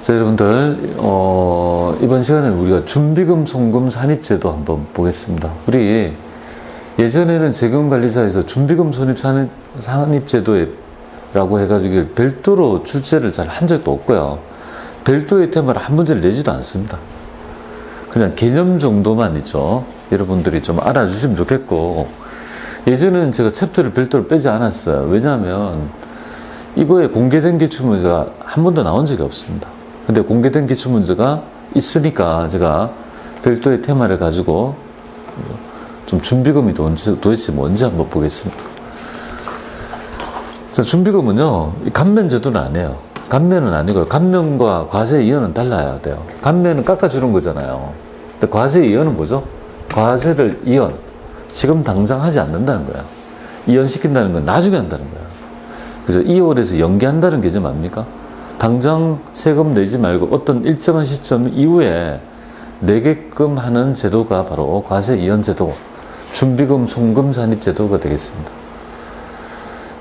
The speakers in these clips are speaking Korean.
자, 여러분들, 이번 시간에 우리가 준비금, 송금, 산입제도 한번 보겠습니다. 우리 예전에는 재금관리사에서 준비금, 산입제도라고 해가지고 별도로 출제를 잘 한 적도 없고요. 별도의 테마를 한 문제를 내지도 않습니다. 그냥 개념 정도만 있죠. 여러분들이 좀 알아주시면 좋겠고, 예전에는 제가 챕터를 별도로 빼지 않았어요. 왜냐하면 이거에 공개된 기출문제가 한 번도 나온 적이 없습니다. 근데 공개된 기출문제가 있으니까 제가 별도의 테마를 가지고 좀 준비금이 도대체 뭔지 한번 보겠습니다. 자, 준비금은요, 감면제도는 아니에요. 감면은 아니고요. 감면과 과세 이연은 달라야 돼요. 감면은 깎아주는 거잖아요. 근데 과세 이연은 뭐죠? 과세를 이연, 지금 당장 하지 않는다는 거야. 이연시킨다는 건 나중에 한다는 거야. 그래서 2월에서 연기한다는 개념 아닙니까? 당장 세금 내지 말고 어떤 일정한 시점 이후에 내게끔 하는 제도가 바로 과세 이연 제도, 준비금, 송금, 산입 제도가 되겠습니다.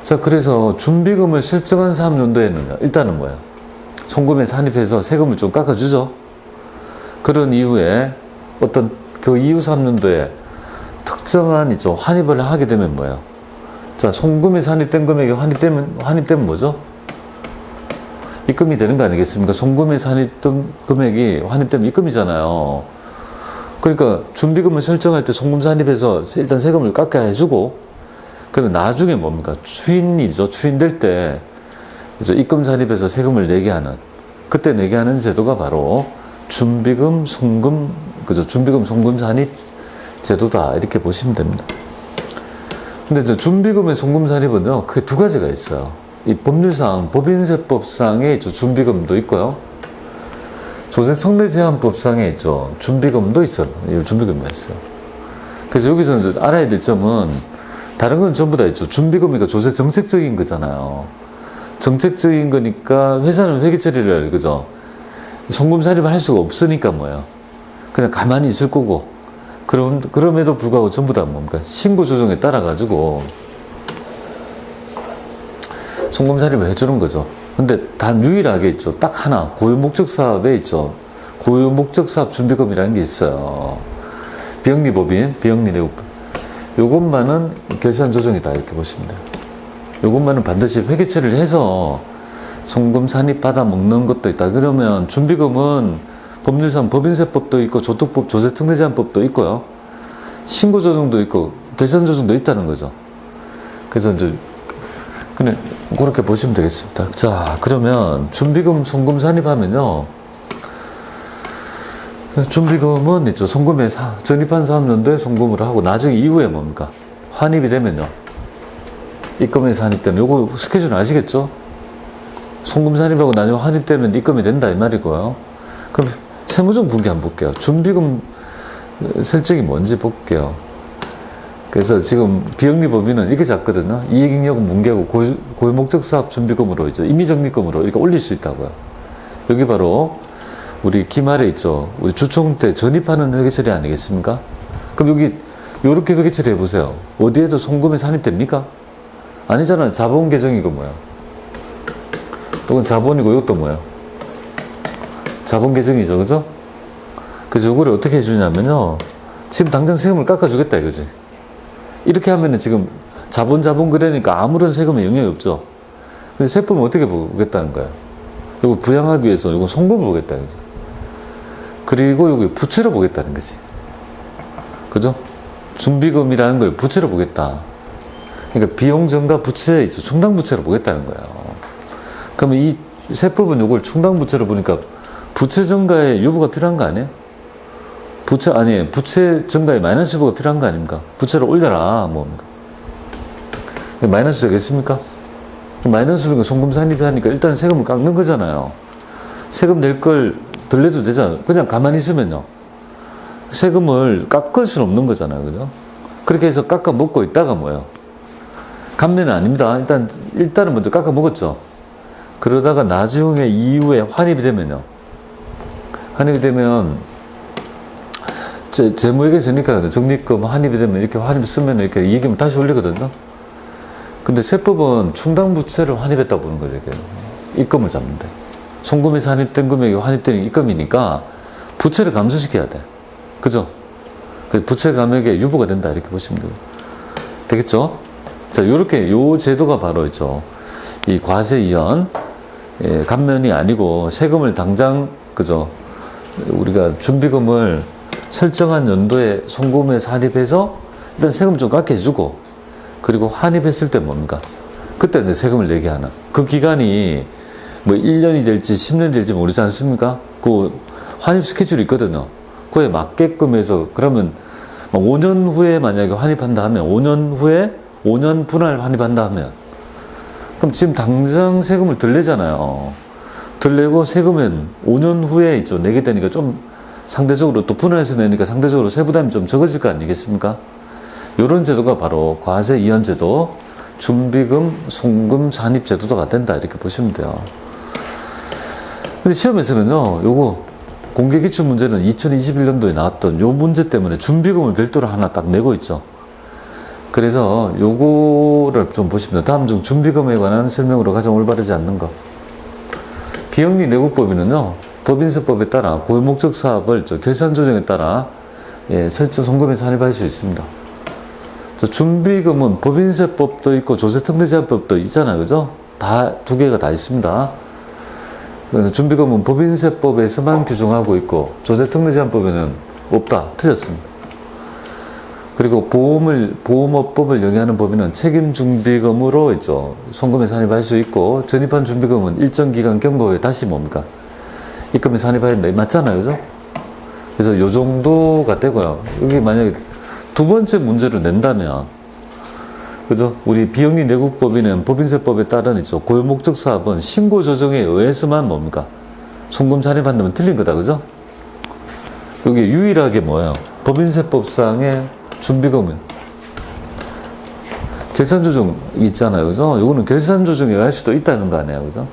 자, 그래서 준비금을 실정한 사업연도에는 일단은 뭐예요? 송금에 산입해서 세금을 좀 깎아주죠. 그런 이후에 어떤 그 이후 사업연도에 특정한 환입을 하게 되면 뭐예요? 자, 송금에 산입된 금액이 환입되면 뭐죠? 입금이 되는 거 아니겠습니까? 송금에 산입된 금액이 환입되면 입금이잖아요. 그러니까 준비금을 설정할 때 송금 산입해서 일단 세금을 깎아야 해주고, 그러면 나중에 뭡니까? 추인이죠. 추인될 때 입금 산입해서 세금을 내게 하는, 그때 내게 하는 제도가 바로 준비금, 송금, 그죠? 준비금, 송금 산입 제도다, 이렇게 보시면 됩니다. 근데 이제 준비금의 송금 산입은요, 크게 두 가지가 있어요. 이 법률상, 법인세법상에 준비금도 있고요. 조세성내제한법상에 있죠. 준비금도 있어요. 준비금이 있어요. 그래서 여기서 알아야 될 점은, 다른 건 전부 다 있죠. 준비금이니까 조세 정책적인 거잖아요. 정책적인 거니까 회사는 회계 처리를 해요. 그죠? 송금 산입을 할 수가 없으니까 뭐예요? 그냥 가만히 있을 거고. 그럼에도 불구하고 전부 다 뭡니까? 신고 조정에 따라가지고 송금 산입을 해주는 거죠. 근데 단 유일하게 있죠. 딱 하나, 고유목적 사업에 있죠. 고유목적 사업 준비금이라는 게 있어요. 비영리법인, 비영리내국. 요것만은 결산 조정이다, 이렇게 보시면 돼요. 요것만은 반드시 회계 처리를 해서 송금 산입 받아 먹는 것도 있다. 그러면 준비금은 법률상 법인세법도 있고 조특법, 조세특례제한법도 있고요. 신고 조정도 있고 결산 조정도 있다는 거죠. 그래서 이제 그냥 그렇게 보시면 되겠습니다. 자, 그러면 준비금, 송금 산입하면요, 준비금은 있죠. 송금에 전입한 사업연도에 송금을 하고 나중에 이후에 뭡니까? 환입이 되면요, 입금에 산입되는 요거 스케줄 아시겠죠? 송금 산입하고 나중에 환입되면 입금이 된다, 이 말이고요. 그럼 세무적 분기 한번 볼게요. 준비금 설정이 뭔지 볼게요. 그래서 지금 비영리법인은 이렇게 잡거든요. 이익잉여금 뭉개고 고유목적 사업 준비금으로 임의적립금으로 이렇게 올릴 수 있다고요. 여기 바로 우리 기말에 있죠. 우리 주총 때 전입하는 회계처리 아니겠습니까? 그럼 여기 요렇게 회계처리 해보세요. 어디에도 송금에 산입됩니까? 아니잖아요. 자본 계정이고 뭐야? 이건 자본이고 이것도 뭐야? 자본 계정이죠. 그죠? 그래서 요거를 어떻게 해주냐면요, 지금 당장 세금을 깎아주겠다 이거지. 이렇게 하면은 지금 자본 그래니까 아무런 세금에 영향이 없죠. 근데 세법은 어떻게 보겠다는 거야? 이거 부양하기 위해서 이거 송금을 보겠다는 거지. 그리고 여기 부채로 보겠다는 거지. 그죠? 준비금이라는 걸 부채로 보겠다. 그러니까 비용전가 부채 있죠. 충당부채로 보겠다는 거예요. 그러면 이 세법은 이걸 충당부채로 보니까 부채 증가에 유보가 필요한 거 아니에요? 부채 증가에 마이너스 유보가 필요한 거 아닙니까? 부채를 올려라, 뭡니까? 마이너스 되겠습니까? 마이너스 유보가 송금 산입이 하니까 일단 세금을 깎는 거잖아요. 세금 낼 걸 덜 내도 되잖아요. 그냥 가만히 있으면요, 세금을 깎을 수는 없는 거잖아요. 그죠? 그렇게 해서 깎아 먹고 있다가 뭐예요? 감면은 아닙니다. 일단은 먼저 깎아 먹었죠. 그러다가 나중에 이후에 환입이 되면요, 환입이 되면 재무회계서니까 적립금 환입이 되면 이렇게 환입 쓰면 이렇게 이익이면 다시 올리거든요. 근데 세법은 충당부채를 환입했다고 보는 거죠. 이게 입금을 잡는데. 송금에서 환입된 금액이 환입된 입금이니까 부채를 감소시켜야 돼. 그죠? 그 부채 감액에 유보가 된다. 이렇게 보시면 되겠죠? 자, 요렇게, 요 제도가 바로 있죠. 이 과세 이연, 예, 감면이 아니고 세금을 당장, 그죠? 우리가 준비금을 설정한 연도에 송금에서 환입해서 일단 세금 좀 깎게 해주고, 그리고 환입했을 때 뭡니까? 그때 이제 세금을 내게 하는. 그 기간이 뭐 1년이 될지 10년이 될지 모르지 않습니까? 그 환입 스케줄이 있거든요. 그에 맞게끔 해서, 그러면 5년 후에 만약에 환입한다 하면, 5년 후에 5년 분할 환입한다 하면, 그럼 지금 당장 세금을 덜 내잖아요. 덜 내고 세금은 5년 후에 있죠. 내게 되니까 좀 상대적으로 또 분할해서 내니까 상대적으로 세부담이 좀 적어질 거 아니겠습니까? 이런 제도가 바로 과세 이연 제도, 준비금, 송금, 산입 제도가 된다. 이렇게 보시면 돼요. 근데 시험에서는요, 요거 공개기출 문제는 2021년도에 나왔던 요 문제 때문에 준비금을 별도로 하나 딱 내고 있죠. 그래서 요거를 좀 보시면 다음 중 준비금에 관한 설명으로 가장 올바르지 않는 것. 비영리 내국법인은요, 법인세법에 따라 고유목적 사업을 결산 조정에 따라 예, 설정 송금에서 환입할 수 있습니다. 준비금은 법인세법도 있고 조세특례제한법도 있잖아요. 그죠? 다, 두 개가 다 있습니다. 준비금은 법인세법에서만 규정하고 있고 조세특례제한법에는 없다. 틀렸습니다. 그리고 보험업법을 영위하는 법인은 책임준비금으로 있죠. 송금에 산입할 수 있고, 전입한 준비금은 일정 기간 경과 후에 다시 뭡니까? 입금에 산입해야 된다. 맞잖아요. 그죠? 그래서 요 정도가 되고요. 여기 만약에 두 번째 문제를 낸다면, 그죠? 우리 비영리 내국법인은 법인세법에 따른 있죠. 고유목적 사업은 신고 조정에 의해서만 뭡니까? 송금 산입한다면 틀린 거다. 그죠? 여기 유일하게 뭐예요? 법인세법상의 준비금은 결산조정 있잖아요. 그죠? 요거는 결산조정에 의할 수도 있다는 거 아니에요. 그죠?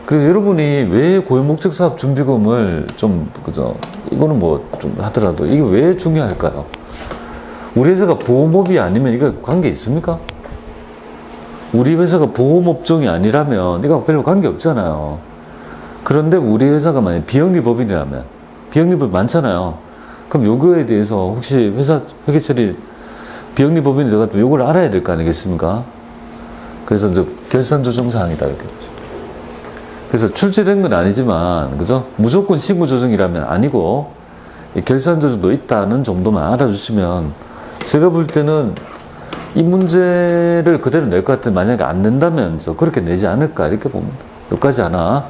그래서 여러분이 왜 고유목적 사업 준비금을 좀, 그죠? 이거는 뭐 좀 하더라도 이게 왜 중요할까요? 우리 회사가 보험업이 아니면 이거 관계 있습니까? 우리 회사가 보험업종이 아니라면 이거 별로 관계 없잖아요. 그런데 우리 회사가 만약 비영리법인이라면, 비영리법 많잖아요. 그럼 요거에 대해서 혹시 회사 회계처리 비영리법인이 들어갔다면 요걸 알아야 될 거 아니겠습니까? 그래서 이제 결산조정사항이다. 이렇게 보시죠. 그래서 출제된 건 아니지만, 그죠? 무조건 신고조정이라면 아니고, 결산조정도 있다는 정도만 알아주시면, 제가 볼 때는 이 문제를 그대로 낼 것 같은데, 만약에 안 낸다면, 그렇게 내지 않을까, 이렇게 봅니다. 여기까지 하나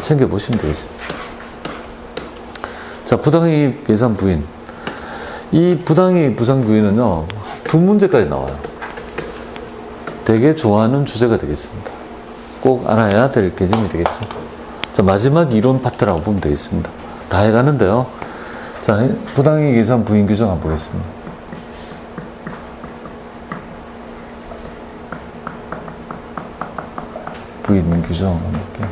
챙겨보시면 되겠습니다. 자, 부당이익 계산 부인. 이 부당이익 부상 부인은요, 두 문제까지 나와요. 되게 좋아하는 주제가 되겠습니다. 꼭 알아야 될 개념이 되겠죠. 자, 마지막 이론 파트라고 보면 되겠습니다. 다 해가는데요. 자, 부당이익 계산 부인 규정 한번 보겠습니다. 부인 규정 한번 볼게요.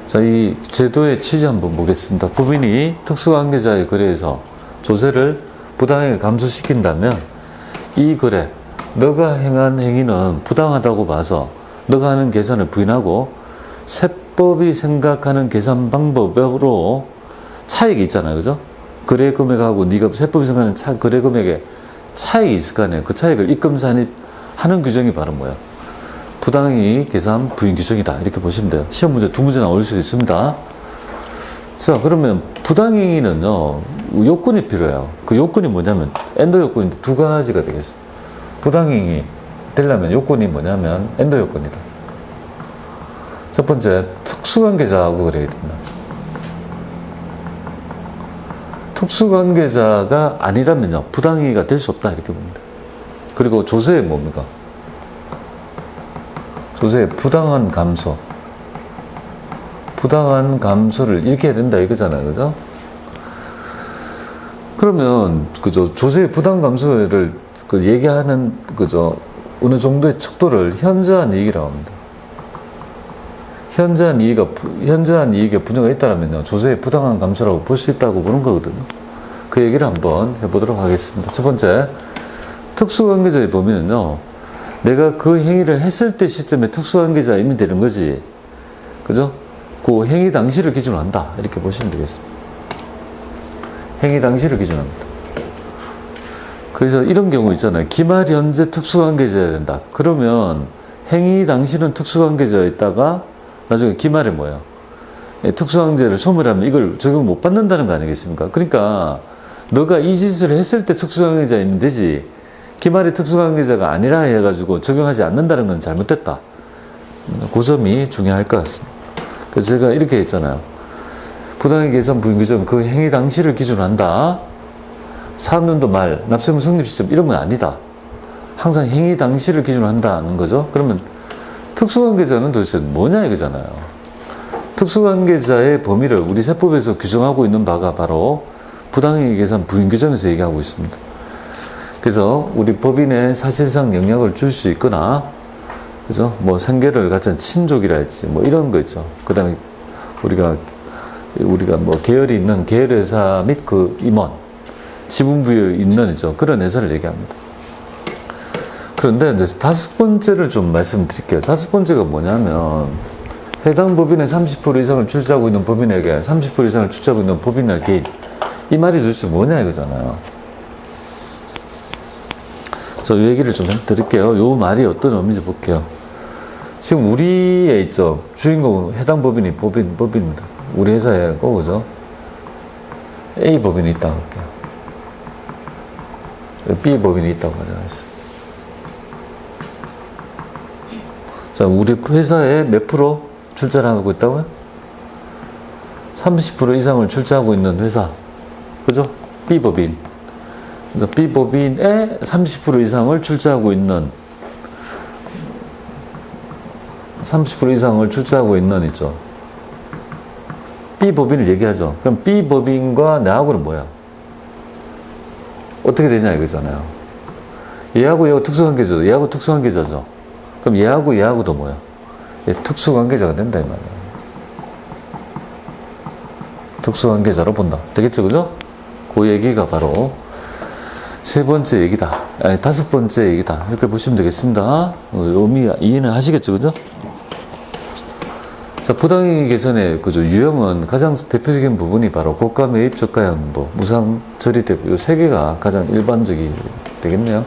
자, 이 제도의 취지 한번 보겠습니다. 법인이 특수관계자의 거래에서 조세를 부당하게 감소시킨다면 이 거래, 너가 행한 행위는 부당하다고 봐서 너가 하는 계산을 부인하고 세법이 생각하는 계산 방법으로 차익이 있잖아요. 그죠? 거래 금액하고 네가 세법이 생각하는 거래 금액에 차익이 있을 거 아니에요. 그 차익을 입금 산입하는 규정이 바로 뭐야? 부당이익 계산 부인 규정이다. 이렇게 보시면 돼요. 시험 문제 두 문제 나올 수 있습니다. 자, 그러면 부당이익은요, 요건이 필요해요. 그 요건이 뭐냐면, 엔더 요건인데 두 가지가 되겠습니다. 부당이익이 되려면 요건이 뭐냐면, 엔더 요건이다. 첫 번째, 특수관계자하고 그래야 된다. 특수관계자가 아니라면요, 부당이익이 될 수 없다. 이렇게 봅니다. 그리고 조세에 뭡니까? 조세의 부당한 감소. 부당한 감소를 이렇게 해야 된다 이거잖아요. 그죠? 그러면, 그죠? 조세의 부당 감소를 얘기하는, 그죠? 어느 정도의 척도를 현저한 이익이라고 합니다. 현저한 이익에 분야가 있다면요. 조세의 부당한 감소라고 볼 수 있다고 보는 거거든요. 그 얘기를 한번 해보도록 하겠습니다. 첫 번째, 특수관계자의 범위는요. 내가 그 행위를 했을 때 시점에 특수관계자임이 되는 거지. 그죠? 그 행위 당시를 기준으로 한다. 이렇게 보시면 되겠습니다. 행위 당시를 기준으로 합니다. 그래서 이런 경우 있잖아요. 기말 현재 특수관계자여야 된다. 그러면 행위 당시는 특수관계자여 있다가 나중에 기말에 뭐예요? 특수관계자를 소멸하면 이걸 적용 못 받는다는 거 아니겠습니까? 그러니까 너가 이 짓을 했을 때 특수관계자이면 되지, 기말이 특수관계자가 아니라 해가지고 적용하지 않는다는 건 잘못됐다. 그 점이 중요할 것 같습니다. 그래서 제가 이렇게 했잖아요. 부당행 계산 부인규정 그 행위 당시를 기준으로 한다. 사업연도 말, 납세무 성립 시점 이런 건 아니다. 항상 행위 당시를 기준으로 한다는 거죠. 그러면 특수관계자는 도대체 뭐냐 이거잖아요. 특수관계자의 범위를 우리 세법에서 규정하고 있는 바가 바로 부당행위 계산 부인규정에서 얘기하고 있습니다. 그래서 우리 법인에 사실상 영향을 줄 수 있거나, 그죠? 뭐 생계를 가진 친족이랄지 뭐 이런 거 있죠. 그 다음에 우리가 뭐 계열이 있는 계열회사 및 그 임원, 지분부여에 있는 이죠. 그런 회사를 얘기합니다. 그런데 이제 다섯 번째를 좀 말씀드릴게요. 다섯 번째가 뭐냐면, 해당 법인의 30% 이상을 출자하고 있는 법인에게 30% 이상을 출자하고 있는 법인에게, 이 말이 도대체 뭐냐 이거잖아요. 저 이 얘기를 좀 드릴게요. 요 말이 어떤 의미인지 볼게요. 지금 우리에 있죠. 주인공은 해당 법인이 법인입니다. 우리 회사에 거, 그죠? A 법인이 있다고 할게요. B 법인이 있다고 가정하겠습니다. 자, 우리 회사에 몇 프로 출자를 하고 있다고요? 30% 이상을 출자하고 있는 회사. 그죠? B 법인. B 법인에 30% 이상을 출자하고 있는 30% 이상을 출자하고 있는 있죠. B 법인을 얘기하죠. 그럼 B 법인과 나하고는 뭐야? 어떻게 되냐 이거잖아요. 얘하고 특수관계자죠. 얘하고 특수관계자죠. 그럼 얘하고도 뭐야? 얘 특수관계자가 된다 이 말이야. 특수관계자로 본다. 되겠죠, 그죠? 그 얘기가 바로 세 번째 얘기다. 아니, 다섯 번째 얘기다. 이렇게 보시면 되겠습니다. 의미 이해는 하시겠죠, 그죠? 자, 부당행위 개선의 그죠 유형은 가장 대표적인 부분이 바로 고가 매입, 저가 양도, 무상 처리 대부, 이 세 개가 가장 일반적이 되겠네요.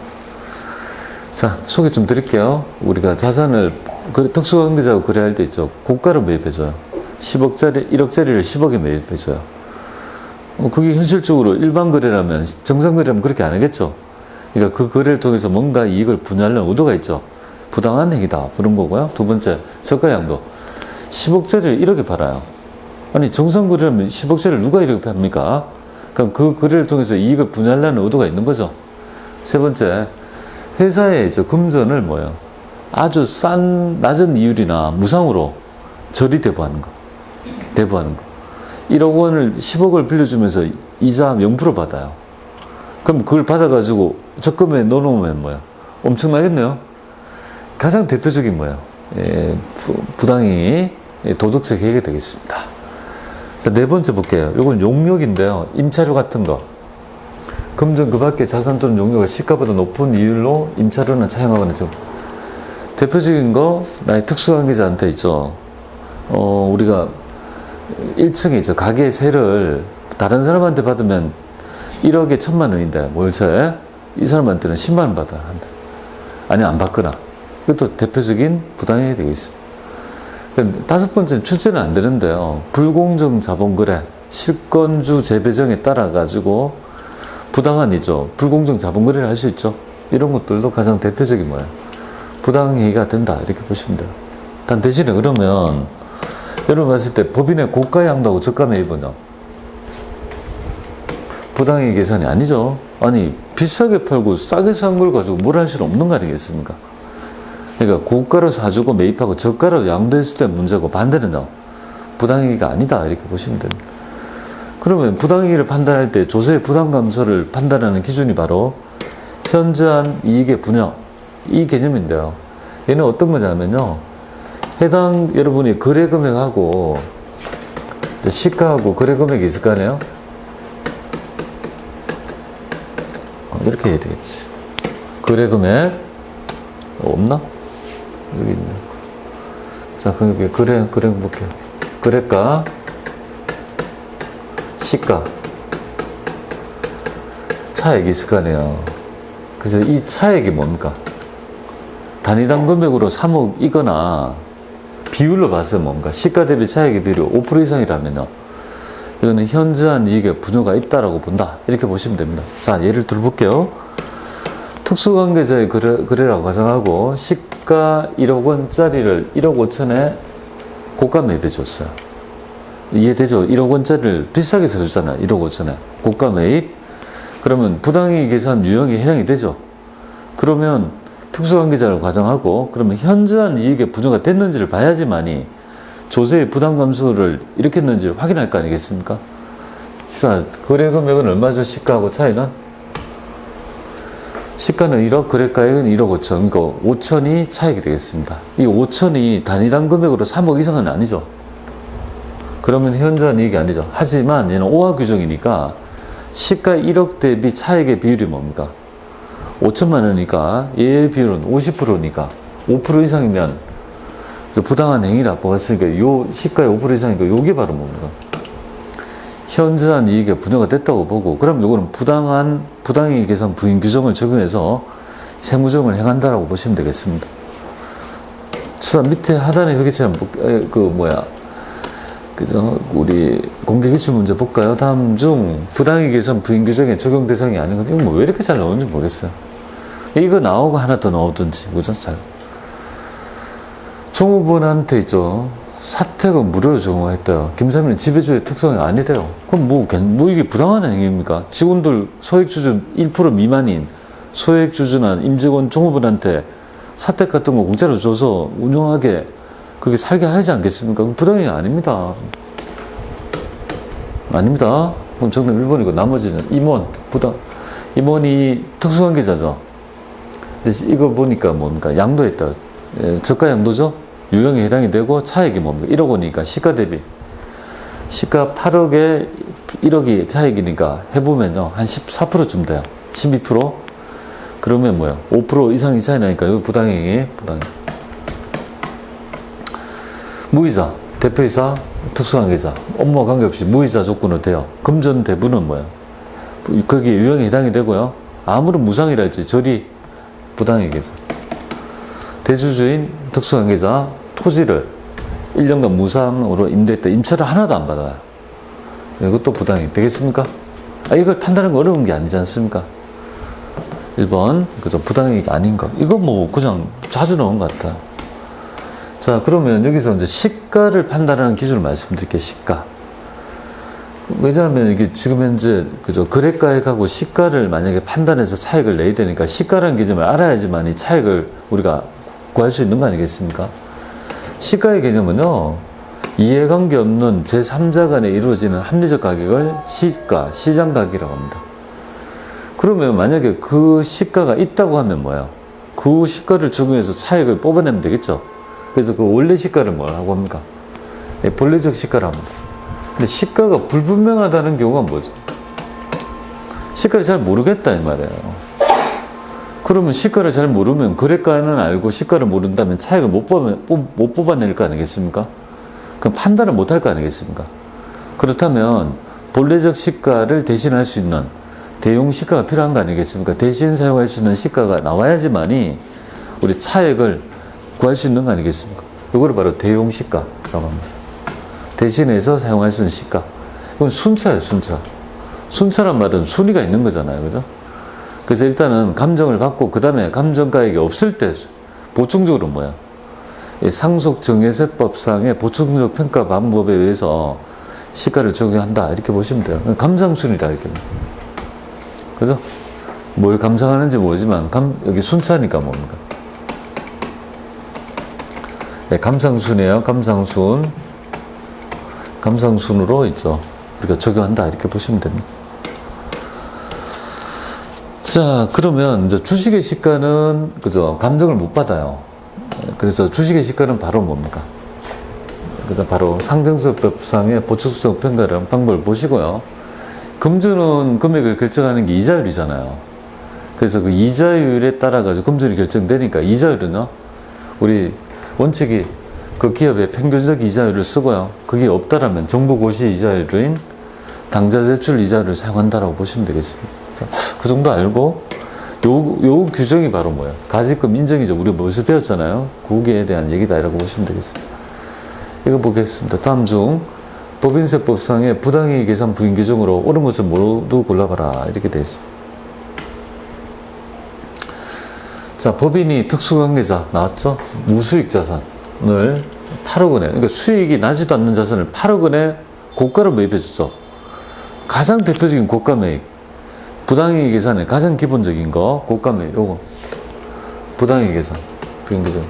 자, 소개 좀 드릴게요. 우리가 자산을 특수관계자하고 거래할 때 있죠. 고가로 매입해줘요. 10억짜리, 1억짜리를 10억에 매입해줘요. 그게 현실적으로 일반 거래라면, 정상 거래라면 그렇게 안 하겠죠. 그러니까 그 거래를 통해서 뭔가 이익을 분할하는 의도가 있죠. 부당한 행위다. 그런 거고요. 두 번째, 저가 양도. 10억짜리를 1억에 팔아요. 아니, 정상 거래라면 10억짜리를 누가 1억에 팝니까? 그럼 그 거래를 통해서 이익을 분할하는 의도가 있는 거죠. 세 번째, 회사의 금전을 뭐예요? 아주 낮은 이율이나 무상으로 저리 대부하는 거. 1억 원을 10억을 빌려주면서 이자 0% 받아요. 그럼 그걸 받아가지고 적금에 넣어놓으면 뭐야? 엄청나겠네요. 가장 대표적인 뭐예요? 부당행위, 도덕적 해결이 되겠습니다. 자, 네 번째 볼게요. 이건 용역인데요. 임차료 같은 거. 금전 그 밖에 자산 또는 용역을 시가보다 높은 이율로 임차료는 차용하거나 좀. 대표적인 거, 나의 특수관계자한테 있죠. 우리가 1층에 있죠. 가게 세를 다른 사람한테 받으면 1억에 1,000만 원인데, 월세. 이 사람한테는 10만 원 받아야 한다. 아니, 안 받거나. 이것도 대표적인 부당행위 되겠습니다. 다섯 번째는 출제는 안 되는데요. 불공정 자본거래, 실권주 재배정에 따라 가지고 부당한 이죠. 불공정 자본거래를 할 수 있죠. 이런 것들도 가장 대표적인 뭐예요? 부당행위가 된다. 이렇게 보시면 돼요. 단 대신에 그러면 여러분 봤을 때 법인의 고가 양도하고 저가 매입은요? 부당행위 계산이 아니죠. 아니, 비싸게 팔고 싸게 산 걸 가지고 뭘 할 수는 없는 거 아니겠습니까? 그러니까 고가로 사주고 매입하고 저가로 양도했을 때 문제고, 반대는요, 부당행위가 아니다. 이렇게 보시면 됩니다. 그러면 부당행위를 판단할 때 조세의 부담감소를 판단하는 기준이 바로 현저한 이익의 분여, 이 개념인데요. 얘는 어떤 거냐면요, 해당 여러분이 거래 금액하고 시가하고 거래 금액이 있을 거 아니에요? 이렇게 해야 되겠지. 거래 금액 없나? 여기 있네. 자, 그게 그래 볼게요. 거래가, 시가. 차액이 있을 거 아니에요. 그래서 이 차액이 뭡니까? 단위당 금액으로 3억이거나 비율로 봐서 뭔가 시가 대비 차액의 비율이 5% 이상이라면요. 이거는 현저한 이익에 부조가 있다라고 본다. 이렇게 보시면 됩니다. 자, 예를 들어볼게요. 특수관계자의 거래라고 가정하고 시가 1억 원짜리를 1억 5천에 고가 매입해 줬어요. 이해되죠? 1억 원짜리를 비싸게 사줬잖아요. 1억 5천에 고가 매입. 그러면 부당이익 계산 유형에 해당이 되죠. 그러면 특수관계자를 가정하고 그러면 현저한 이익의 부조가 됐는지를 봐야지만이 조세의 부담 감소를 일으켰는지를 확인할 거 아니겠습니까? 자, 거래 금액은 얼마죠? 시가하고 차이는? 시가는 1억, 거래가액은 1억 5천. 그러니까 5천이 차익이 되겠습니다. 이 5천이 단위당 금액으로 3억 이상은 아니죠. 그러면 현저한 이익이 아니죠. 하지만 얘는 5화 규정이니까 시가 1억 대비 차익의 비율이 뭡니까? 5천만 원이니까 얘의 비율은 50%니까 5% 이상이면 부당한 행위라고 했으니까 요 시가의 5% 이상이니까 요게 바로 뭡니까? 현저한 이익에 부여가 됐다고 보고 그럼 요거는 부당이익 계산 부인 규정을 적용해서 세무조정을 행한다라고 보시면 되겠습니다. 자, 밑에 하단에 여기처럼 그죠? 우리 공개기출 문제 볼까요? 다음 중 부당이익 계산 부인 규정의 적용 대상이 아닌 것, 이거 뭐 왜 이렇게 잘 나오는지 모르겠어요. 이거 나오고 하나 더 나오든지, 그죠? 잘. 종업원한테 있죠. 사택은 무료로 적용했대요. 김사민은 지배주의 특성이 아니래요. 그럼 뭐 이게 부당한 행위입니까? 직원들 소액주주 1% 미만인 소액주주나 임직원 종업원한테 사택 같은 거 공짜로 줘서 운영하게 그게 살게 하지 않겠습니까? 그럼 부당행위 아닙니다. 아닙니다. 그럼 정답 1번이고 나머지는 임원, 임원이 특수관계자죠. 근데 이거 보니까 뭡니까? 양도했다. 저가 양도죠? 유형에 해당이 되고 차액이 뭡니까? 1억 원이니까 시가 대비. 시가 8억에 1억이 차익이니까 해보면요. 한 14%쯤 돼요. 12%? 그러면 뭐야? 5% 이상이 차이 나니까 이거 부당행위. 무이자, 대표이사, 특수관계자, 업무와 관계없이 무이자 조건으로 돼요. 금전 대부는 뭐야? 거기에 유형에 해당이 되고요. 아무런 무상이라 할지 저리 부당이겠죠. 대주주인 특수관계자 토지를 1년간 무상으로 임대했다. 임차를 하나도 안 받아요. 이것도 부당이 되겠습니까? 이걸 판단하는 거 어려운 게 아니지 않습니까? 1번, 그죠? 부당이익이 아닌 거. 이거 뭐 그냥 자주 나온 것 같아요. 자, 그러면 여기서 이제 시가를 판단하는 기준을 말씀드릴게요. 시가. 왜냐하면 이게 지금 현재 그죠? 거래가액하고 시가를 만약에 판단해서 차익을 내야 되니까 시가라는 개념을 알아야지만 이 차익을 우리가 구할 수 있는 거 아니겠습니까? 시가의 개념은요, 이해관계 없는 제3자 간에 이루어지는 합리적 가격을 시가, 시장 가격이라고 합니다. 그러면 만약에 그 시가가 있다고 하면 뭐예요? 그 시가를 적용해서 차익을 뽑아내면 되겠죠? 그래서 그 원래 시가를 뭐라고 합니까? 본래적 시가라고 합니다. 근데 시가가 불분명하다는 경우가 뭐죠? 시가를 잘 모르겠다 이 말이에요. 그러면 시가를 잘 모르면 거래가는 알고 시가를 모른다면 차익을 못 뽑아낼 거 아니겠습니까? 그럼 판단을 못 할 거 아니겠습니까? 그렇다면 본래적 시가를 대신할 수 있는 대용 시가가 필요한 거 아니겠습니까? 대신 사용할 수 있는 시가가 나와야지만이 우리 차익을 구할 수 있는 거 아니겠습니까? 이거를 바로 대용 시가라고 합니다. 대신해서 사용할 수 있는 시가. 이건 순차예요, 순차. 순차란 말은 순위가 있는 거잖아요, 그죠? 그래서 일단은 감정을 받고 그 다음에 감정가액이 없을 때 보충적으로 뭐야? 상속정해세법상의 보충적 평가 방법에 의해서 시가를 적용한다 이렇게 보시면 돼요. 감상순이라 이렇게. 그죠? 뭘 감상하는지 모르지만 여기 순차니까 뭡니까? 네, 감상순이에요. 감상순으로 있죠. 우리가 적용한다 이렇게 보시면 됩니다. 자, 그러면 이제 주식의 시가는 그죠? 감정을 못 받아요. 그래서 주식의 시가는 바로 뭡니까? 그다음 바로 상정서법상의 보충성 평가라는 방법을 보시고요. 금주는 금액을 결정하는 게 이자율이잖아요. 그래서 그 이자율에 따라 가지고 금전이 결정되니까 이자율은요. 우리 원칙이 그 기업의 평균적 이자율을 쓰고요. 그게 없다라면 정부 고시 이자율인 당좌 대출 이자율을 사용한다라고 보시면 되겠습니다. 그 정도 알고 요 규정이 바로 뭐예요? 가지금 인정이죠. 우리 무엇을 배웠잖아요. 거기에 대한 얘기다 라고 보시면 되겠습니다. 이거 보겠습니다. 다음 중 법인세법상의 부당이익 계산 부인 규정으로 옳은 것을 모두 골라봐라 이렇게 되어 있습니다. 자, 법인이 특수관계자 나왔죠? 무수익 자산을 8억 원에, 그러니까 수익이 나지도 않는 자산을 8억 원에 고가로 매입해 주죠. 가장 대표적인 고가 매입, 부당이익 계산의 가장 기본적인 거 고가 매입, 요거 부당이익 계산 부인 규정,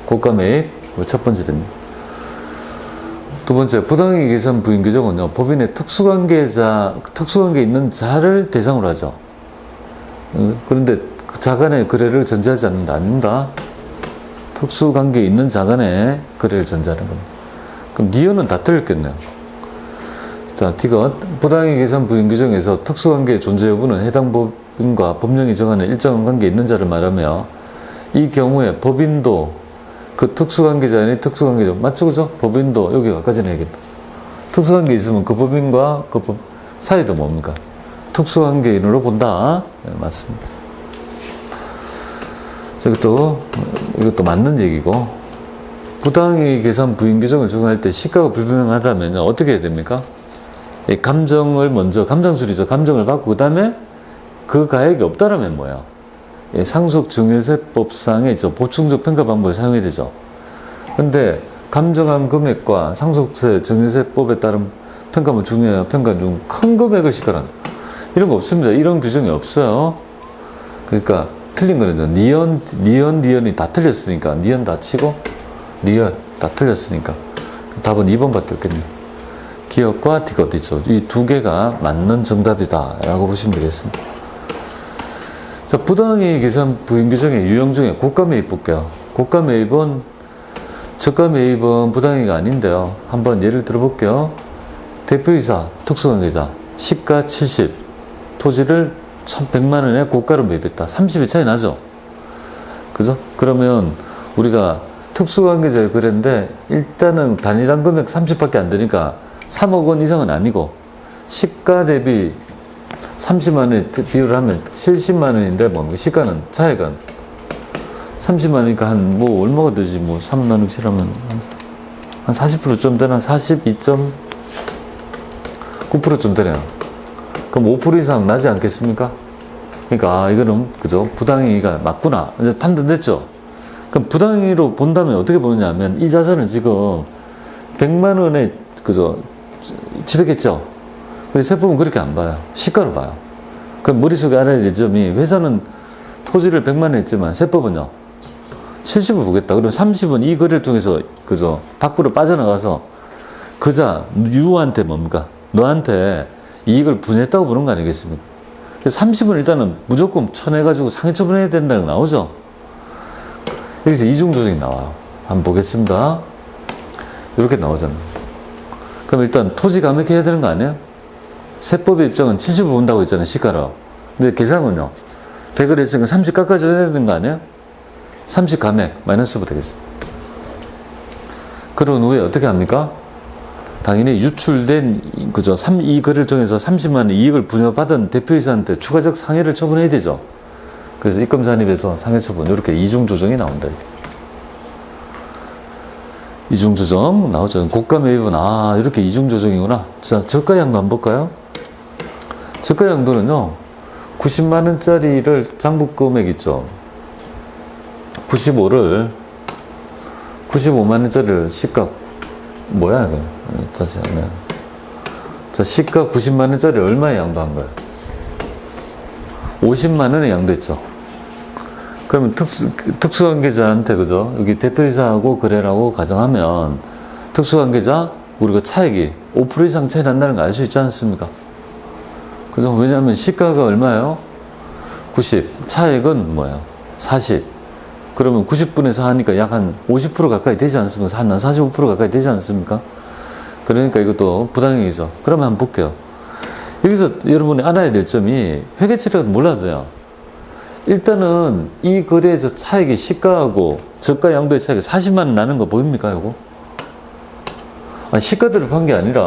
고가 매입 첫 번째 됩니다. 두 번째, 부당이익 계산 부인 규정은요, 법인의 특수관계 있는 자를 대상으로 하죠. 그런데 그 자 간의 거래를 전제하지 않는다. 아닙니다. 특수관계에 있는 자 간의 거래를 전제하는 겁니다. 그럼 니은은 다 틀렸겠네요. 자, D가 부당이익 계산 부인 규정에서 특수관계의 존재 여부는 해당 법인과 법령이 정하는 일정한 관계에 있는 자를 말하며, 이 경우에 법인도 그 특수관계자 아닌 특수관계자 맞죠? 그죠? 법인도 여기 아까 전에 얘기했다. 특수관계 있으면 그 법인과 그 법 사이도 뭡니까? 특수관계인으로 본다. 네, 맞습니다. 이것도 맞는 얘기고, 부당이익 계산 부인 규정을 적용할 때 시가가 불분명하다면 어떻게 해야 됩니까? 이 감정을 먼저, 감정술이죠. 감정을 받고 그 다음에 그 가액이 없다라면 뭐야? 상속 증여세법상의 보충적 평가 방법을 사용해야 되죠. 근데 감정한 금액과 상속세 증여세법에 따른 평가면 중요해요. 평가 중 큰 금액을 시가란 이런 거 없습니다. 이런 규정이 없어요. 그러니까 틀린 거는 니은이 다 틀렸으니까 니은 다 치고 리얼 다 틀렸으니까 답은 2번밖에 없겠네요. 기업과 D가 어디 있죠? 이 두 개가 맞는 정답이다 라고 보시면 되겠습니다. 자, 부당이익 계산 부인 규정의 유형 중에 고가 매입 볼게요. 고가 매입은 저가 매입은 부당이익이 아닌데요. 한번 예를 들어 볼게요. 대표이사 특수관계자 시가 70 토지를 1,100만 원에 고가로 매입했다. 30이 차이 나죠? 그죠? 그러면 우리가 특수관계자의 거래인데 일단은 단위당 금액 30밖에 안 되니까 3억 원 이상은 아니고 시가 대비 30만 원 비율을 하면 70만 원인데 뭐 시가는 차이가 30만 원이니까 한 뭐 얼마가 되지? 뭐 3 나누기 7 하면 한 40%좀 되나? 42.9%좀 되네요. 그럼 5% 이상 나지 않겠습니까? 그러니까 이거는 그죠? 부당이익가 맞구나. 이제 판단됐죠? 그럼 부당이익으로 본다면 어떻게 보느냐 하면 이 자산은 지금 100만 원에 그죠? 취득했죠? 근데 세법은 그렇게 안 봐요. 시가로 봐요. 그럼 머릿속에 알아야 될 점이 회사는 토지를 100만 원 했지만 세법은요 70을 보겠다. 그럼 30은 이 거래를 통해서 그죠? 밖으로 빠져나가서 그자 유한테 뭡니까? 너한테 이익을 분했다고 보는 거 아니겠습니까? 30은 일단은 무조건 쳐내가지고 상해처분해야 된다는 거 나오죠? 여기서 이중조정이 나와요. 한번 보겠습니다. 이렇게 나오잖아요. 그럼 일단 토지 감액해야 되는 거 아니에요? 세법의 입장은 70을 본다고 했잖아요, 시가로. 근데 계산은요, 100을 했으니까 30 깎아줘야 되는 거 아니에요? 30 감액, 마이너스부 되겠습니다. 그런 후에 어떻게 합니까? 당연히 유출된, 그죠? 이 거래를 통해서 30만 원 이익을 부여받은 대표이사한테 추가적 상해를 처분해야 되죠. 그래서 입금 잔입에서 상해 처분, 이렇게 이중조정이 나온다. 이중조정 나오죠. 고가 매입은, 이렇게 이중조정이구나. 자, 저가양도 한번 볼까요? 저가양도는요, 90만원짜리를 장부금액 있죠. 95만원짜리를 시가, 뭐야, 이거. 자, 시가 90만원짜리 얼마에 양도한 거예요? 50만원에 양도했죠. 그러면 특수관계자한테, 그죠? 여기 대표이사하고 거래라고 가정하면, 특수관계자, 우리가 차익이 5% 이상 차이 난다는 거 알 수 있지 않습니까? 그죠? 왜냐하면 시가가 얼마예요? 90. 차익은 뭐예요? 40. 그러면 90분에서 하니까 약 한 50% 가까이 되지 않습니까? 한 45% 가까이 되지 않습니까? 그러니까 이것도 부당이익이죠. 그러면 한번 볼게요. 여기서 여러분이 알아야 될 점이 회계처리가 몰라도 돼요. 일단은 이 거래에서 차익이 시가하고 저가 양도의 차익이 40만 원 나는 거 보입니까? 이거? 아, 시가대로 판 게 아니라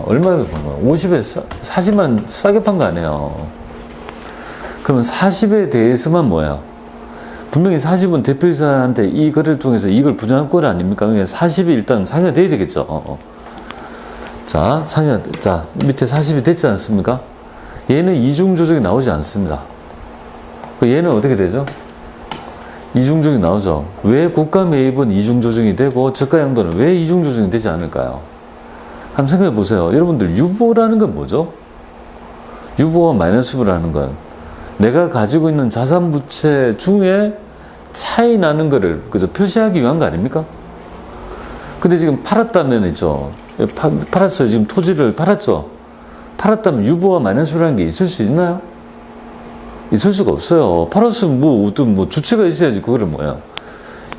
얼마에 판 거야? 50에 40만 싸게 판 거 아니에요. 그러면 40에 대해서만 뭐야? 분명히 40은 대표이사한테 이 거래를 통해서 이걸 부정할 권 아닙니까? 그러니까 40이 일단 상회가 돼야 되겠죠. 자, 자, 밑에 40이 됐지 않습니까? 얘는 이중 조정이 나오지 않습니다. 얘는 어떻게 되죠? 이중 조정이 나오죠. 왜 국가 매입은 이중 조정이 되고 저가 양도는 왜 이중 조정이 되지 않을까요? 한번 생각해 보세요. 여러분들 유보라는 건 뭐죠? 유보와 마이너스부라는 건 내가 가지고 있는 자산 부채 중에 차이 나는 거를 그저 표시하기 위한 거 아닙니까? 근데 지금 팔았다면 있죠. 팔았어요. 지금 토지를 팔았죠. 팔았다면 유보와 마이너스라는 게 있을 수 있나요? 있을 수가 없어요. 팔았으면 뭐 주체가 있어야지 그거를 뭐야.